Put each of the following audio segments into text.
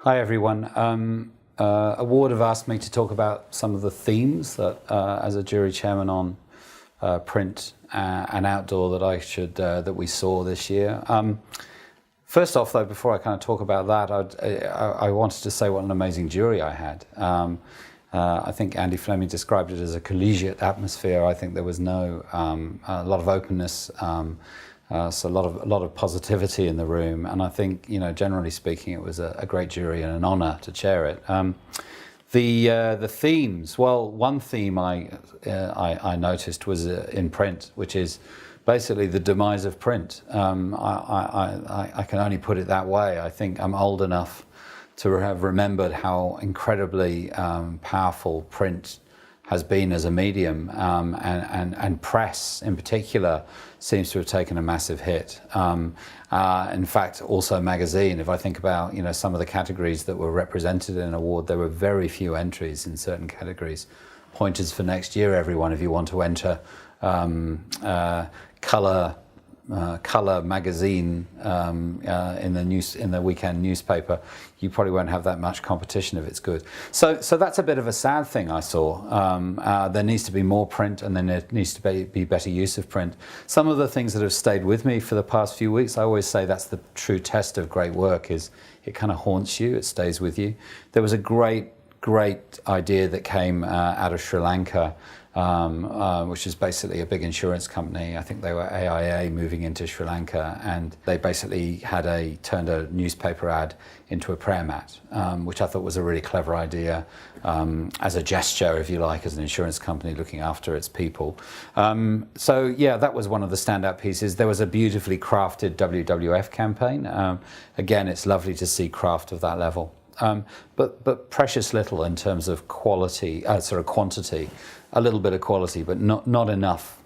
Hi everyone. Award have asked me to talk about some of the themes that, as a jury chairman on print and outdoor, that we saw this year. First off, though, before I kind of talk about that, I wanted to say what an amazing jury I had. I think Andy Fleming described it as a collegiate atmosphere. I think there was a lot of openness. So a lot of positivity in the room, and I think, generally speaking, it was a great jury and an honour to chair it. The themes. Well, one theme I noticed was in print, which is basically the demise of print. I can only put it that way. I think I'm old enough to have remembered how incredibly powerful print has been as a medium, and press in particular seems to have taken a massive hit. In fact, also magazine. If I think about some of the categories that were represented in an award, there were very few entries in certain categories. Pointers for next year, everyone, if you want to enter colour magazine in the weekend newspaper, you probably won't have that much competition if it's good. So that's a bit of a sad thing I saw. There needs to be more print, and then there needs to be better use of print. Some of the things that have stayed with me for the past few weeks, I always say that's the true test of great work, is it kind of haunts you, it stays with you. There was a great idea that came out of Sri Lanka, which is basically a big insurance company. I think they were AIA moving into Sri Lanka, and they basically turned a newspaper ad into a prayer mat, which I thought was a really clever idea, as a gesture, if you like, as an insurance company looking after its people. So yeah, that was one of the standout pieces. There was a beautifully crafted WWF campaign. Again, it's lovely to see craft of that level. But precious little in terms of quality, quantity. A little bit of quality, but not enough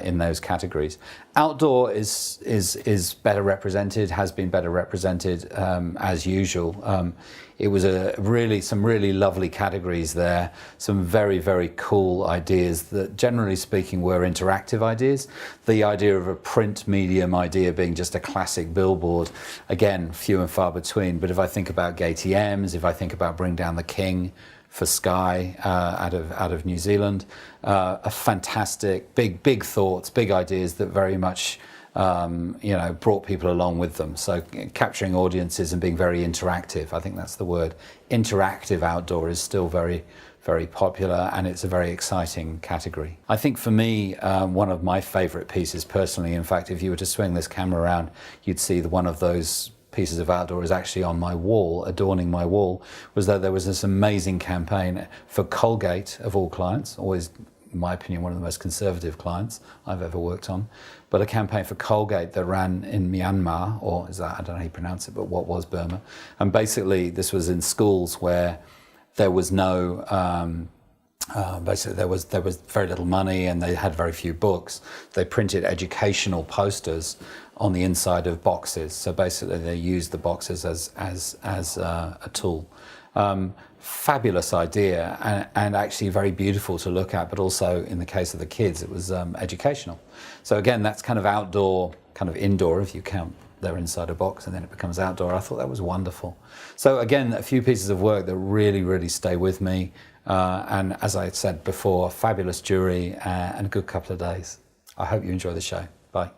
in those categories. Outdoor is better represented, has been better represented as usual. It was some really lovely categories there, some very cool ideas that, generally speaking, were interactive ideas. The idea of a print medium idea being just a classic billboard, again, few and far between. But if I think about GTMs, if I think about Bring Down the King for Sky out of New Zealand, a fantastic, big thoughts, big ideas that very much brought people along with them. So capturing audiences and being very interactive, I think that's the word. Interactive outdoor is still very popular, and it's a very exciting category. I think for me, one of my favourite pieces personally, in fact, if you were to swing this camera around, you'd see one of those pieces of outdoor is actually on my wall, adorning my wall, was that there was this amazing campaign for Colgate, of all clients, always, in my opinion, one of the most conservative clients I've ever worked on, but a campaign for Colgate that ran in Myanmar, or is that, I don't know how you pronounce it, but what was Burma. And basically this was in schools where there was no, basically there was very little money, and they had very few books. They printed educational posters on the inside of boxes. So basically they used the boxes as a tool. Fabulous idea, and actually very beautiful to look at, but also in the case of the kids, it was educational. So again, that's kind of outdoor, kind of indoor, if you count they're inside a box and then it becomes outdoor. I thought that was wonderful. So again, a few pieces of work that really stay with me. And as I said before, fabulous jury and a good couple of days. I hope you enjoy the show. Bye.